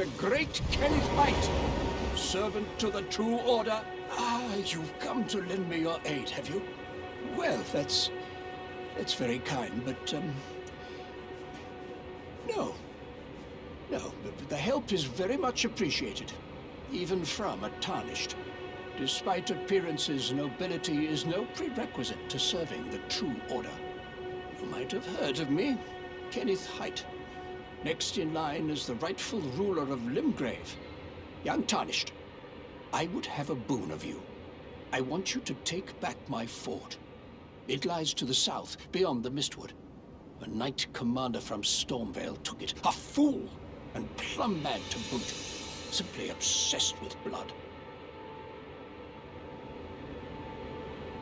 the great Kenneth Haight, servant to the true order. Ah, you've come to lend me your aid, have you? Well, that's very kind, but, no. No, the help is very much appreciated, even from a tarnished. Despite appearances, nobility is no prerequisite to serving the true order. You might have heard of me, Kenneth Haight. Next in line is the rightful ruler of Limgrave, young Tarnished. I would have a boon of you. I want you to take back my fort. It lies to the south, beyond the Mistwood. A knight commander from Stormvale took it. A fool! And plumb mad to boot. Simply obsessed with blood.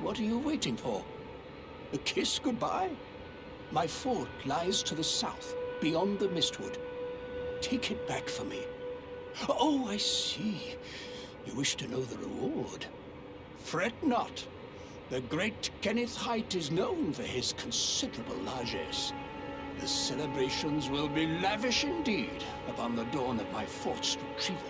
What are you waiting for? A kiss goodbye? My fort lies to the south, beyond the Mistwood. Take it back for me. Oh, I see. You wish to know the reward. Fret not. The great Kenneth Haight is known for his considerable largesse. The celebrations will be lavish indeed upon the dawn of my fort's retrieval.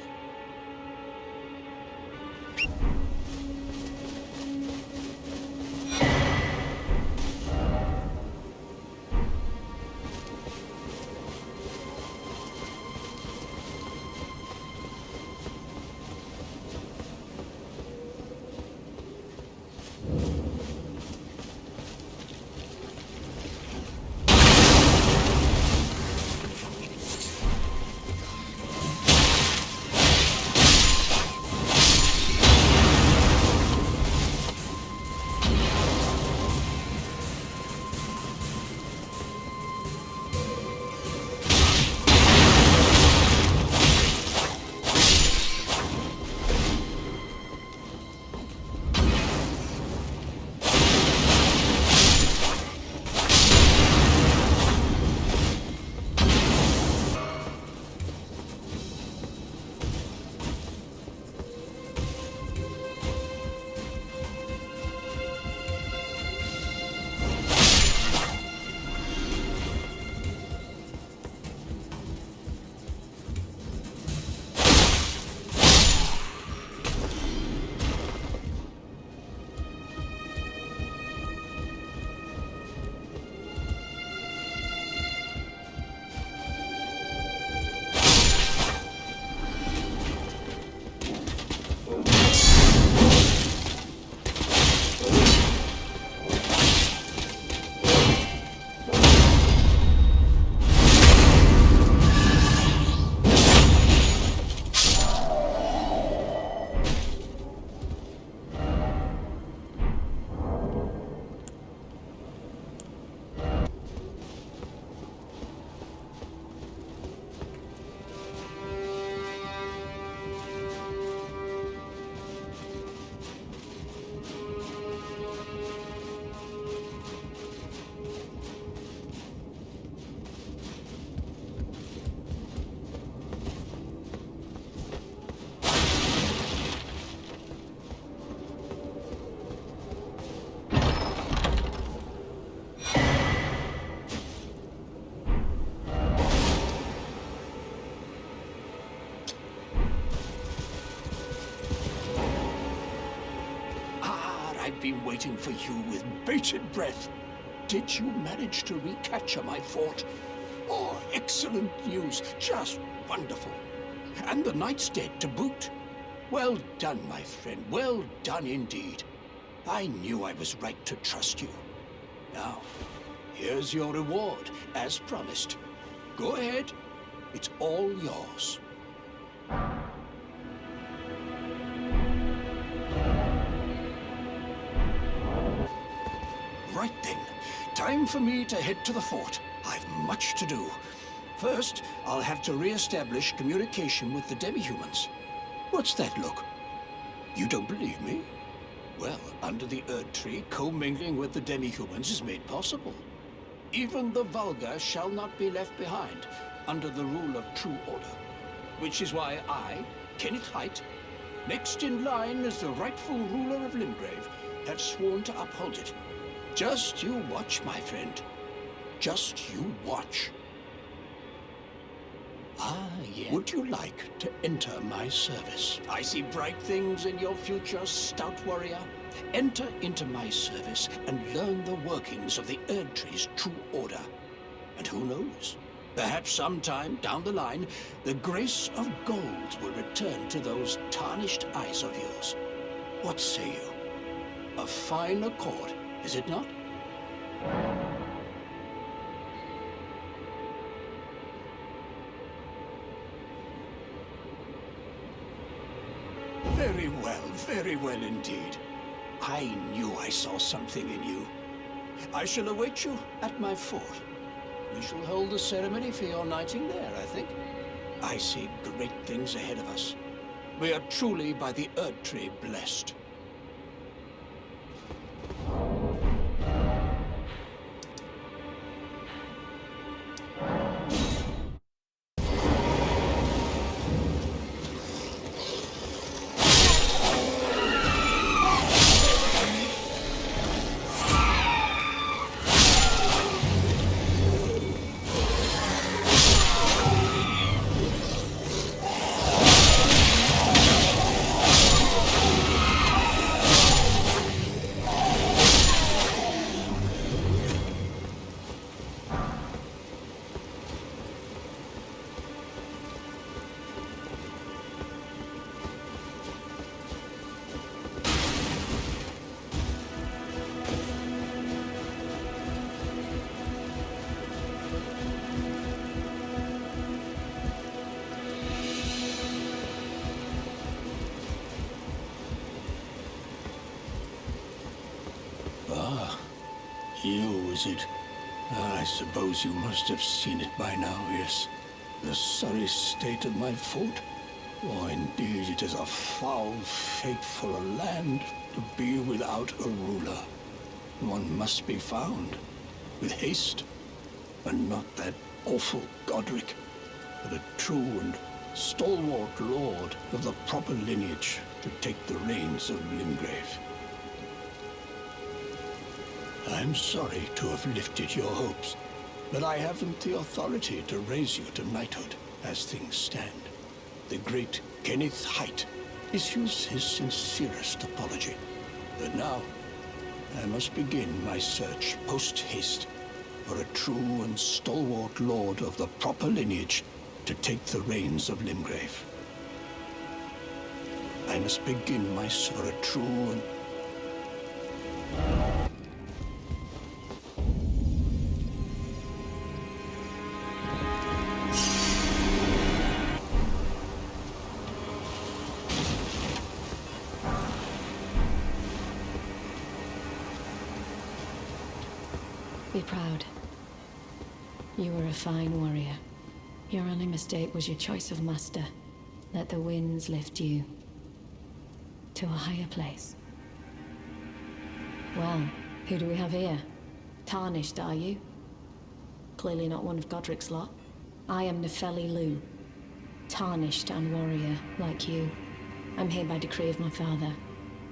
I've been waiting for you with bated breath. Did you manage to recapture my fort? Oh, excellent news. Just wonderful. And the knight's dead to boot. Well done, my friend. Well done indeed. I knew I was right to trust you. Now, here's your reward, as promised. Go ahead. It's all yours. Right then, time for me to head to the fort. I've much to do. First, I'll have to re-establish communication with the demi-humans. What's that look? You don't believe me? Well, under the Erd Tree, commingling with the demi-humans is made possible. Even the vulgar shall not be left behind under the rule of true order. Which is why I, Kenneth Haight, next in line as the rightful ruler of Limgrave, have sworn to uphold it. Just you watch, my friend. Just you watch. Ah, yes. Would you like to enter my service? I see bright things in your future, stout warrior. Enter into my service and learn the workings of the Erdtree's true order. And who knows? Perhaps sometime down the line, the grace of gold will return to those tarnished eyes of yours. What say you? A fine accord, is it not? Very well indeed. I knew I saw something in you. I shall await you at my fort. We shall hold a ceremony for your knighting there, I think. I see great things ahead of us. We are truly by the Erdtree blessed. You, is it? I suppose you must have seen it by now, yes. The sorry state of my fort? Oh, indeed, it is a foul fate for a land to be without a ruler. One must be found, with haste, and not that awful Godric, but a true and stalwart lord of the proper lineage to take the reins of Limgrave. I'm sorry to have lifted your hopes, but I haven't the authority to raise you to knighthood as things stand. The great Kenneth Haight issues his sincerest apology. But now, I must begin my search post-haste for a true and stalwart lord of the proper lineage to take the reins of Limgrave. I must begin my search for a true and... Be proud. You were a fine warrior. Your only mistake was your choice of master. Let the winds lift you to a higher place. Well, who do we have here? Tarnished, are you? Clearly not one of Godric's lot. I am Nepheli Loux. Tarnished and warrior, like you. I'm here by decree of my father.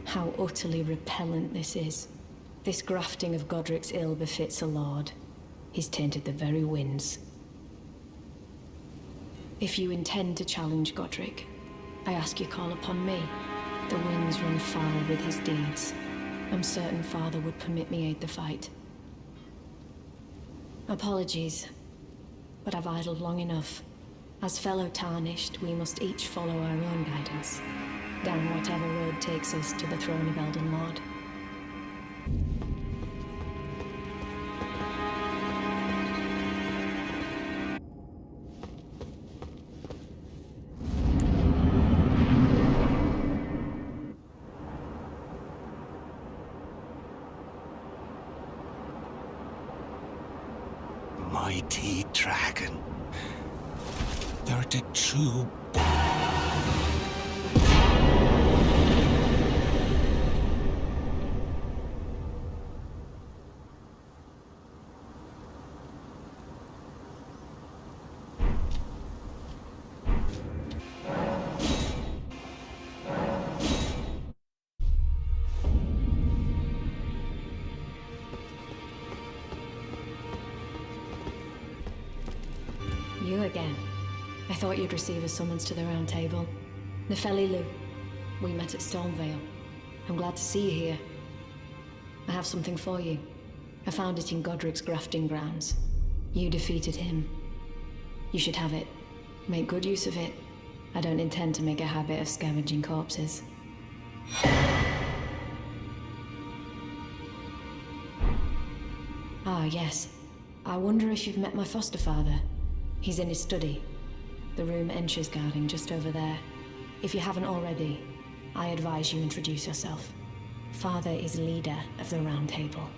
How utterly repellent this is. This grafting of Godric's ill befits a lord. He's tainted the very winds. If you intend to challenge Godric, I ask you call upon me. The winds run foul with his deeds. I'm certain father would permit me aid the fight. Apologies, but I've idled long enough. As fellow Tarnished, we must each follow our own guidance, down whatever road takes us to the throne of Elden Lord. Mighty dragon. 32 You again. I thought you'd receive a summons to the Round Table. Nepheli Loux. We met at Stormvale. I'm glad to see you here. I have something for you. I found it in Godric's grafting grounds. You defeated him. You should have it. Make good use of it. I don't intend to make a habit of scavenging corpses. Ah, yes. I wonder if you've met my foster father. He's in his study. The room Encher's guarding just over there. If you haven't already, I advise you introduce yourself. Father is leader of the Round Table.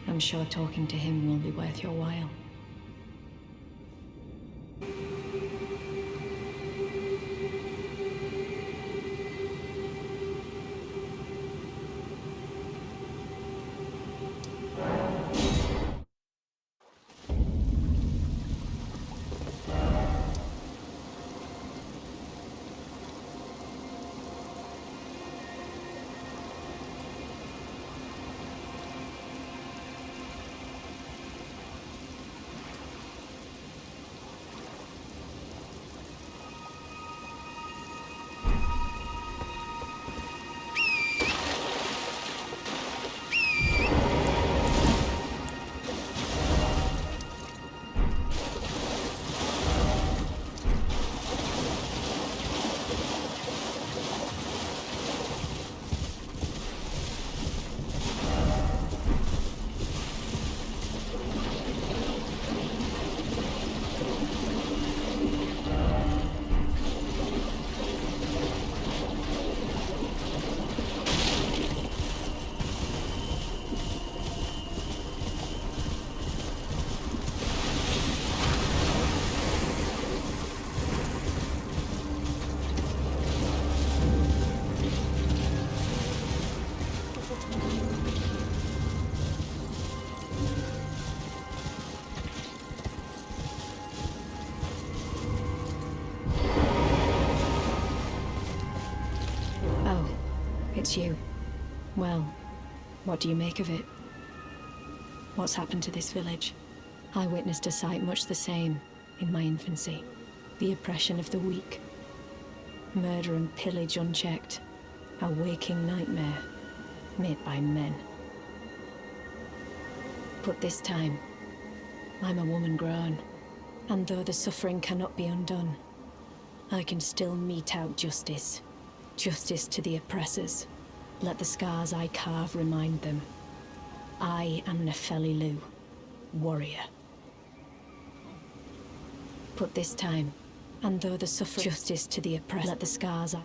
I'm sure talking to him will be worth your while. It's you. Well, what do you make of it? What's happened to this village? I witnessed a sight much the same in my infancy. The oppression of the weak. Murder and pillage unchecked. A waking nightmare made by men. But this time, I'm a woman grown. And though the suffering cannot be undone, I can still mete out justice. Justice to the oppressors. Let the scars I carve remind them. I am Nepheli Loux, warrior. But this time, and though the suffering... Justice to the oppressed. Let the scars I...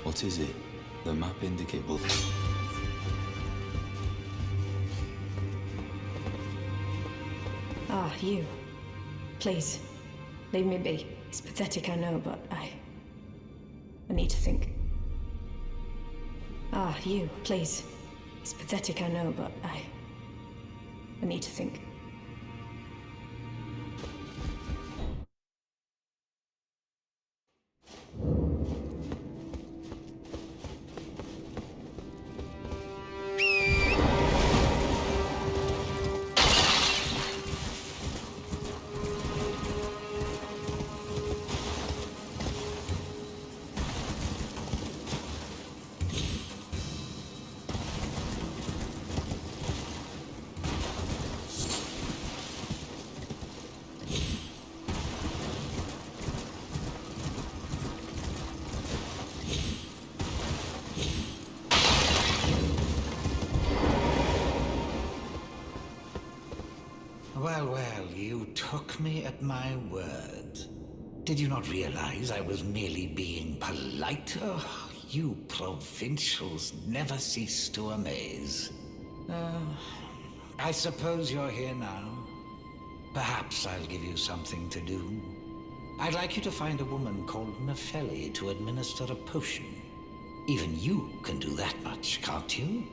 What is it? The map indicates... Ah, you. Please, leave me be. It's pathetic, I know, but I need to think. Ah, you. Please. It's pathetic, I know, but I need to think. Well, you took me at my word. Did you not realize I was merely being polite? Oh, you provincials never cease to amaze. I suppose you're here now. Perhaps I'll give you something to do. I'd like you to find a woman called Nepheli to administer a potion. Even you can do that much, can't you?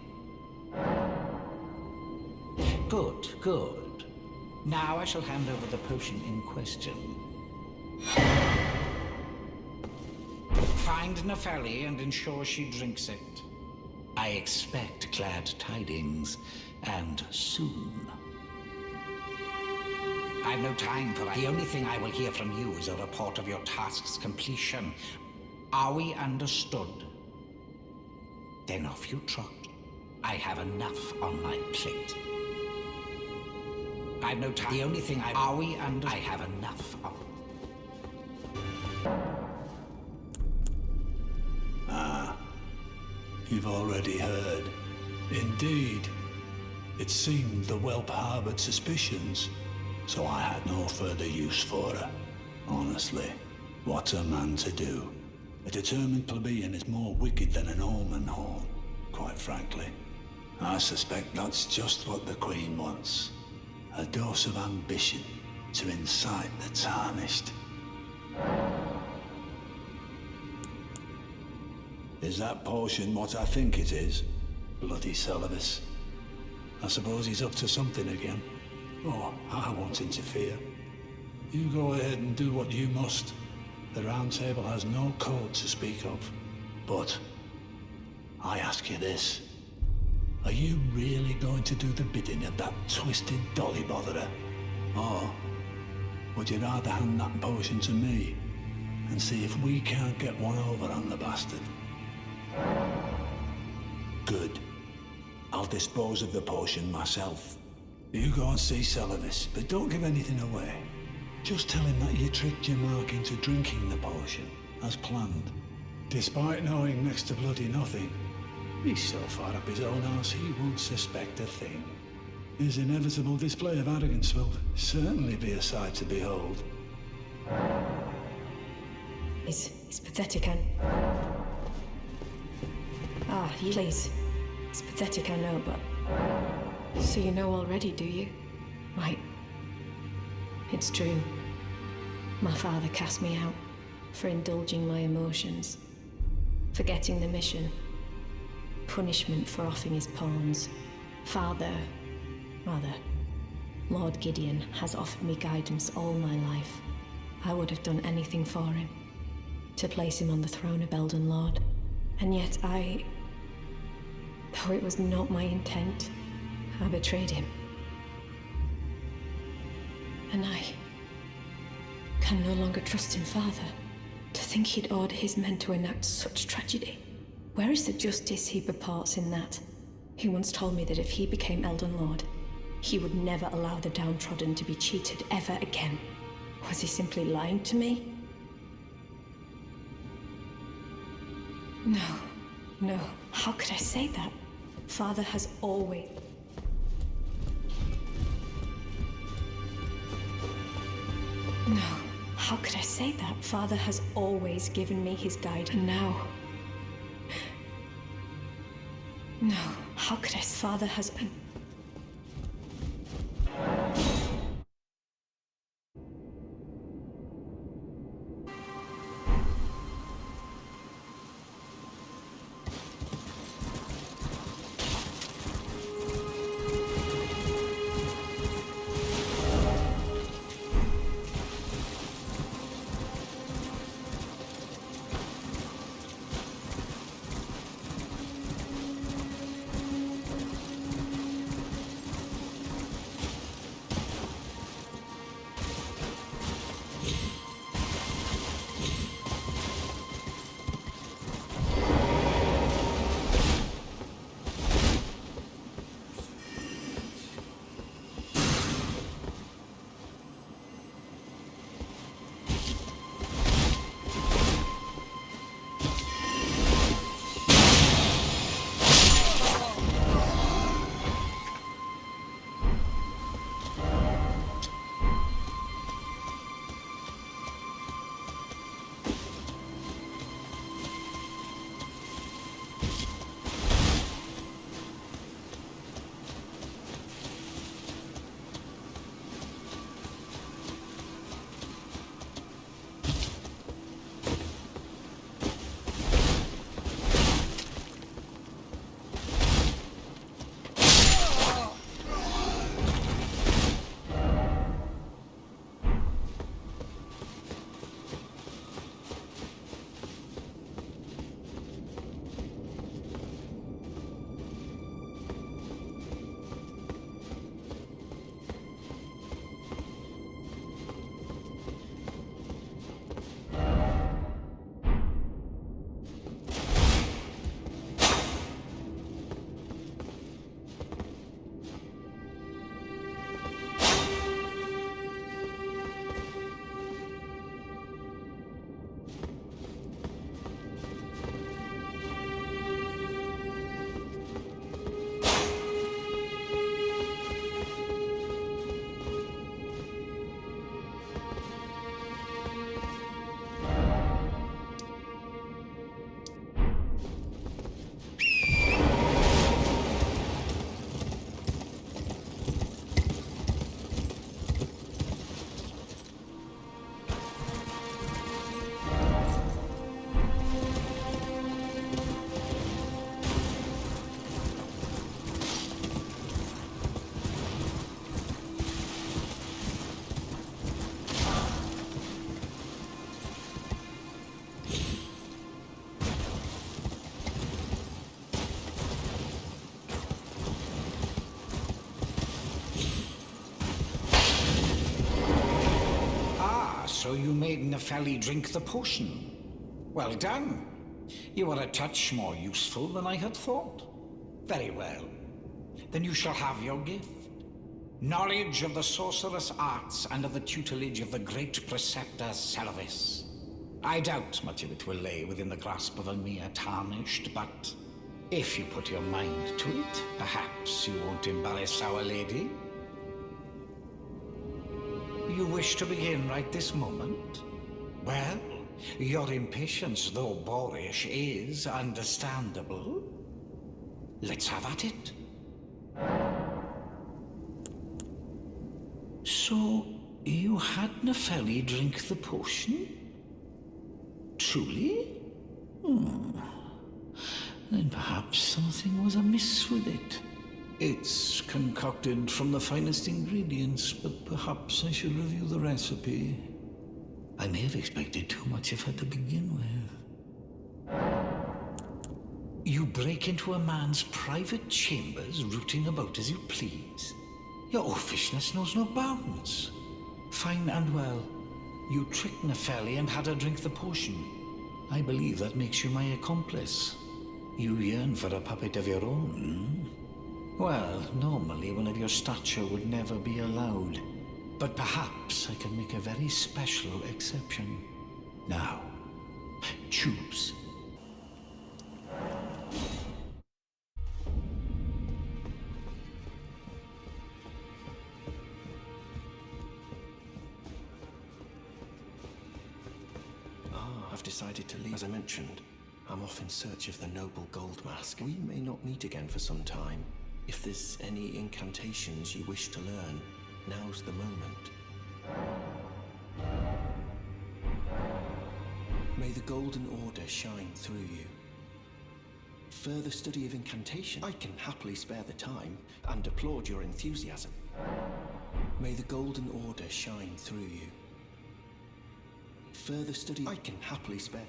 Good, good. Now I shall hand over the potion in question. Find Nepheli and ensure she drinks it. I expect glad tidings, and soon. I've no time for that. The only thing I will hear from you is a report of your task's completion. Are we understood? Then off you trot. I have enough on my plate. I've no time. The only thing Are we under... I have enough on... You've already heard. Indeed. It seemed the whelp harbored suspicions, so I had no further use for her. Honestly, what's a man to do? A determined plebeian is more wicked than an omen horn, quite frankly. I suspect that's just what the Queen wants. A dose of ambition to incite the tarnished. Is that potion what I think it is? Bloody Celadus. I suppose he's up to something again. Oh, I won't interfere. You go ahead and do what you must. The Round Table has no code to speak of. But I ask you this. Are you really going to do the bidding of that twisted dolly botherer? Or would you rather hand that potion to me and see if we can't get one over on the bastard? Good. I'll dispose of the potion myself. You go and see Celadus, but don't give anything away. Just tell him that you tricked your mark into drinking the potion, as planned. Despite knowing next to bloody nothing, he's so far up his own arse he won't suspect a thing. His inevitable display of arrogance will certainly be a sight to behold. It's pathetic, and... Ah, you please. It's pathetic, I know, but... So you know already, do you? Right. It's true. My father cast me out for indulging my emotions, forgetting the mission, punishment for offing his pawns. Lord Gideon has offered me guidance all my life. I would have done anything for him, to place him on the throne of Elden Lord. And yet though it was not my intent, I betrayed him. And I can no longer trust in Father. To think he'd order his men to enact such tragedy. Where is the justice he purports in that? He once told me that if he became Elden Lord, he would never allow the downtrodden to be cheated ever again. Was he simply lying to me? No. How could I say that? Father has always... No. How could I say that? Father has always given me his guide, and now... No. How could I... Father has... So you made Nepheli drink the potion. Well done. You are a touch more useful than I had thought. Very well. Then you shall have your gift. Knowledge of the sorcerous arts under the tutelage of the great preceptor Celavis. I doubt much of it will lay within the grasp of a mere tarnished, but if you put your mind to it, perhaps you won't embarrass our lady. You wish to begin right this moment? Well, your impatience, though boorish, is understandable. Let's have at it. So, you had Nepheli drink the potion? Truly? Then perhaps something was amiss with it. It's concocted from the finest ingredients, but perhaps I should review the recipe. I may have expected too much of her to begin with. You break into a man's private chambers, rooting about as you please. Your oafishness knows no bounds. Fine and well. You tricked Nepheli and had her drink the potion. I believe that makes you my accomplice. You yearn for a puppet of your own. Well, normally one of your stature would never be allowed. But perhaps I can make a very special exception. Now, choose. I've decided to leave. As I mentioned, I'm off in search of the noble gold mask. We may not meet again for some time. If there's any incantations you wish to learn, now's the moment. May the Golden Order shine through you. Further study of incantation, I can happily spare the time and applaud your enthusiasm. May the Golden Order shine through you. Further study, I can happily spare.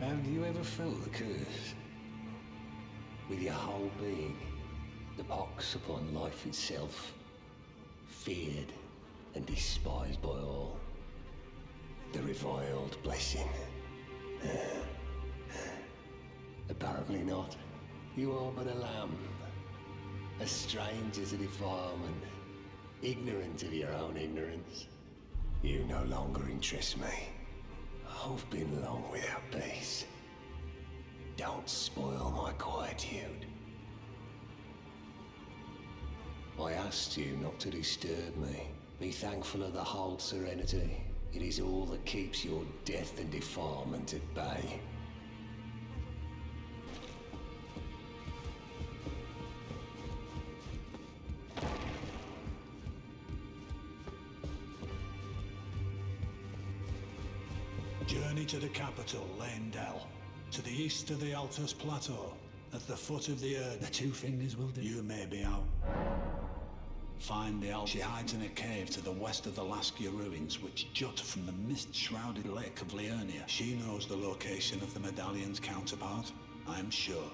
Have you ever felt the curse? With your whole being, the pox upon life itself, feared and despised by all. The reviled blessing. Apparently not. You are but a lamb, a stranger to defilement, ignorant of your own ignorance. You no longer interest me. I've been long without peace. Don't spoil my quietude. I asked you not to disturb me. Be thankful of the whole serenity. It is all that keeps your death and defilement at bay. Journey to the capital, Leyndell. To the east of the Altus Plateau, at the foot of the Erd. The two fingers will do. You may be out. Find the elf. She hides in a cave to the west of the Laskia ruins, which jut from the mist-shrouded lake of Liurnia. She knows the location of the medallion's counterpart, I'm sure.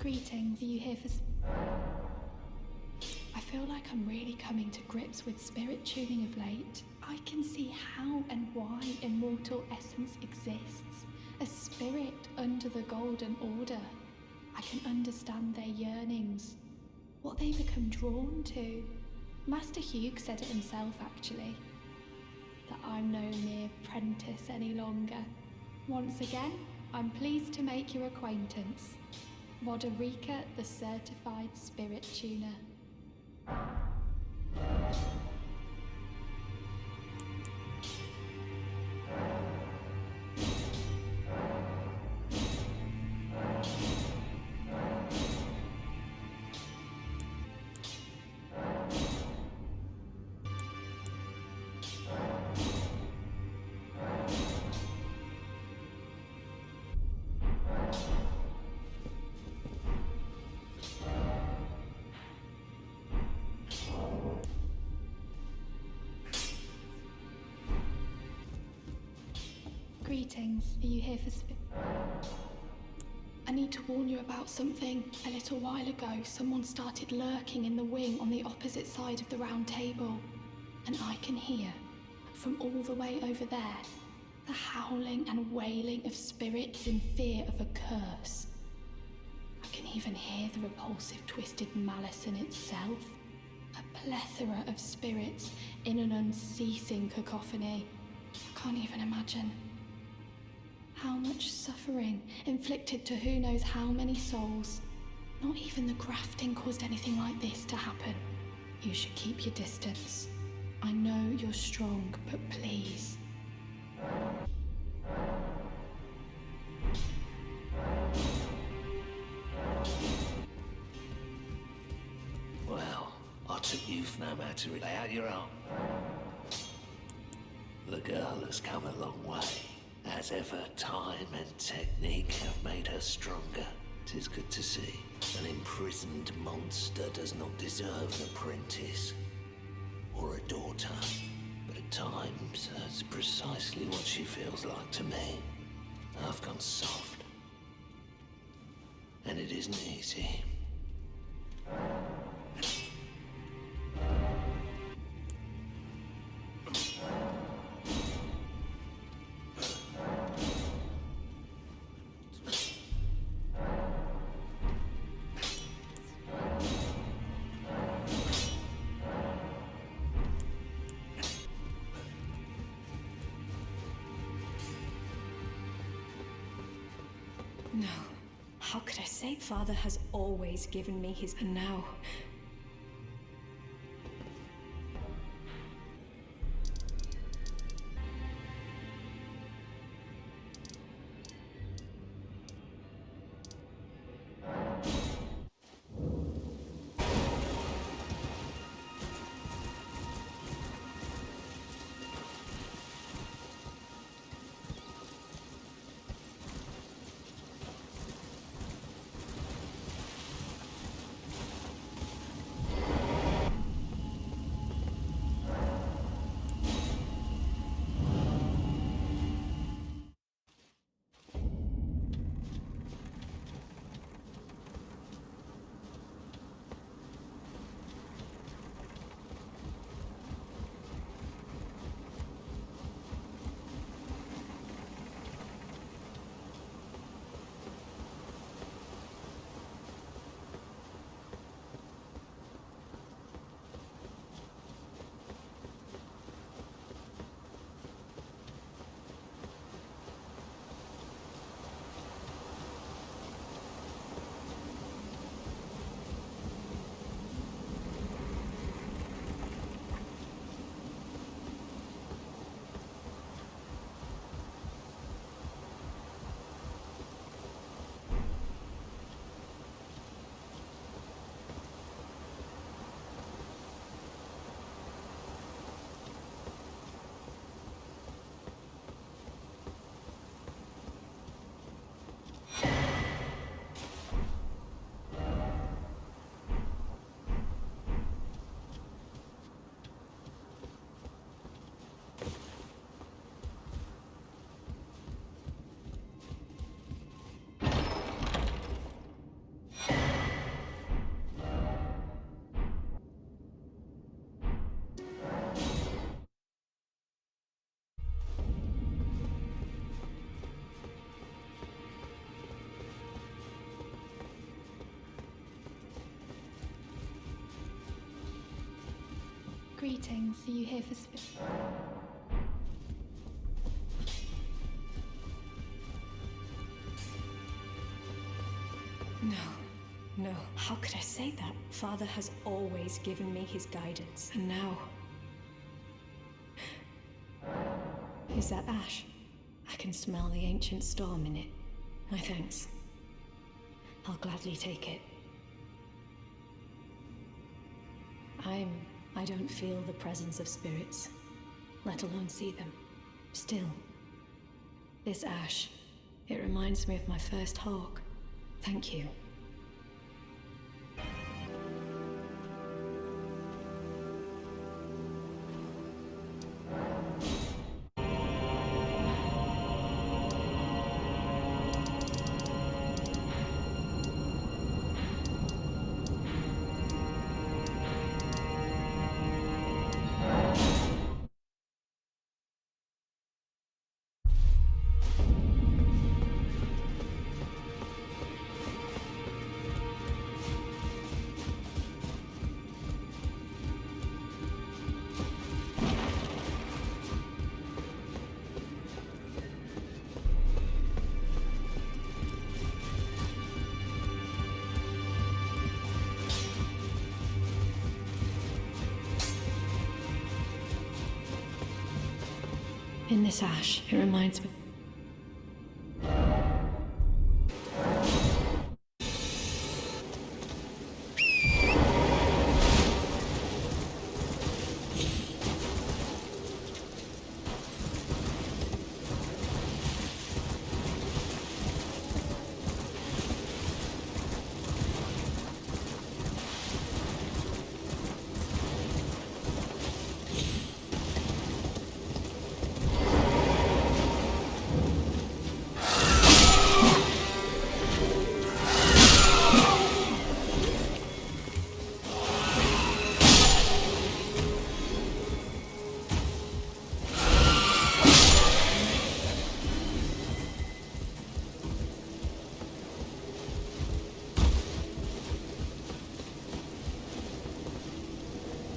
Greetings. Are you here for... I feel like I'm really coming to grips with spirit tuning of late. I can see how and why immortal essence exists. A spirit under the Golden Order. I can understand their yearnings, what they become drawn to. Master Hugh said it himself, actually, that I'm no mere apprentice any longer. Once again, I'm pleased to make your acquaintance. Roderica, the certified spirit tuner. Greetings. Are you here for I need to warn you about something. A little while ago, someone started lurking in the wing on the opposite side of the round table. And I can hear, from all the way over there, the howling and wailing of spirits in fear of a curse. I can even hear the repulsive twisted malice in itself. A plethora of spirits in an unceasing cacophony. I can't even imagine. How much suffering inflicted to who knows how many souls. Not even the grafting caused anything like this to happen. You should keep your distance. I know you're strong, but please. Well, I took you for no matter it. Lay out your arm. The girl has come a long way. As ever, time and technique have made her stronger. 'Tis good to see. An imprisoned monster does not deserve an apprentice. Or a daughter. But at times, that's precisely what she feels like to me. I've gone soft. And it isn't easy. No. How could I say? Father has always given me his... And now... Greetings. Are you here for No. How could I say that? Father has always given me his guidance, and now... Is that ash? I can smell the ancient storm in it. My thanks. I'll gladly take it. I don't feel the presence of spirits, let alone see them. Still, this ash, it reminds me of my first hawk. Thank you. In this ash, it reminds me...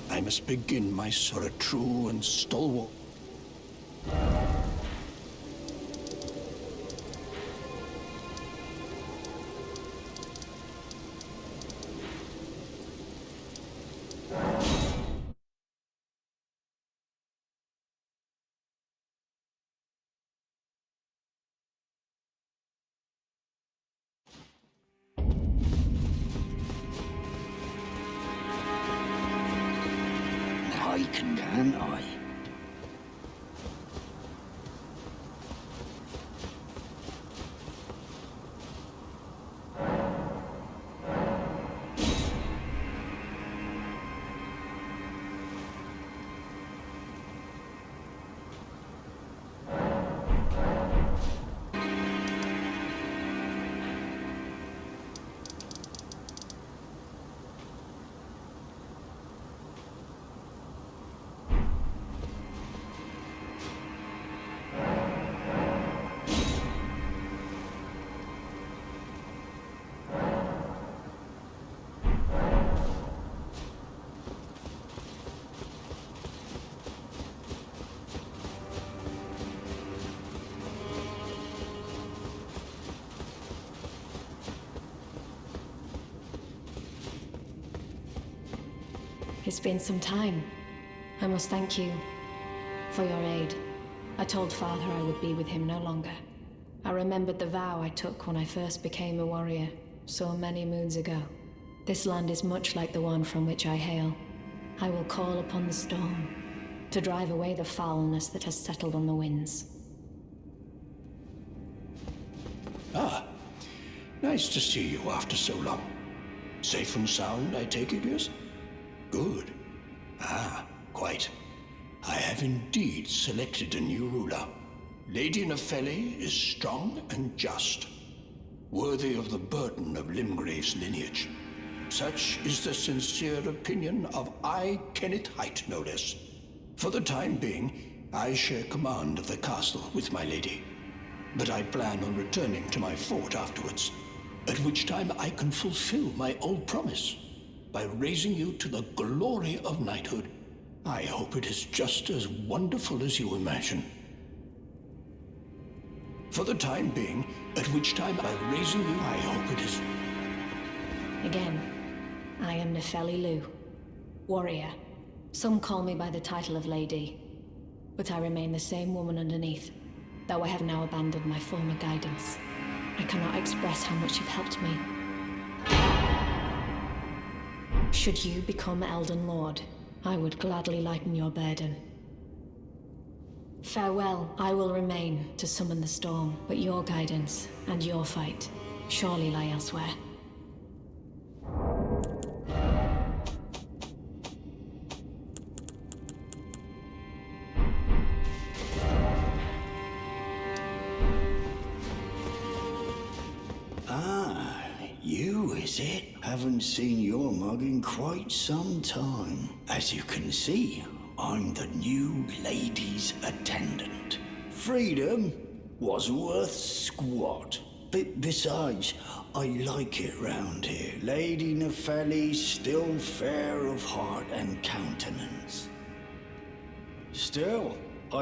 I must begin my sorrow true and stalwart. Can I? It's been some time. I must thank you for your aid. I told Father I would be with him no longer. I remembered the vow I took when I first became a warrior, so many moons ago. This land is much like the one from which I hail. I will call upon the storm to drive away the foulness that has settled on the winds. Ah, nice to see you after so long. Safe and sound, I take it, yes? Good. Ah, quite. I have indeed selected a new ruler. Lady Nepheli is strong and just, worthy of the burden of Limgrave's lineage. Such is the sincere opinion of I, Kenneth Haight, no less. For the time being, I share command of the castle with my lady. But I plan on returning to my fort afterwards, at which time I can fulfill my old promise by raising you to the glory of knighthood. I hope it is just as wonderful as you imagine. For the time being, at which time by raising you, I hope it is... Again, I am Nepheli Loux, warrior. Some call me by the title of Lady, but I remain the same woman underneath, though I have now abandoned my former guidance. I cannot express how much you've helped me. Should you become Elden Lord, I would gladly lighten your burden. Farewell, I will remain to summon the storm, but your guidance and your fight surely lie elsewhere. You, is it? Haven't seen your mug in quite some time. As you can see, I'm the new lady's attendant. Freedom was worth squat. Besides, I like it round here. Lady Nepheli's still fair of heart and countenance. Still,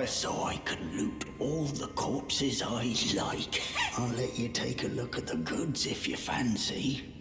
so I can loot all the corpses I like. I'll let you take a look at the goods if you fancy.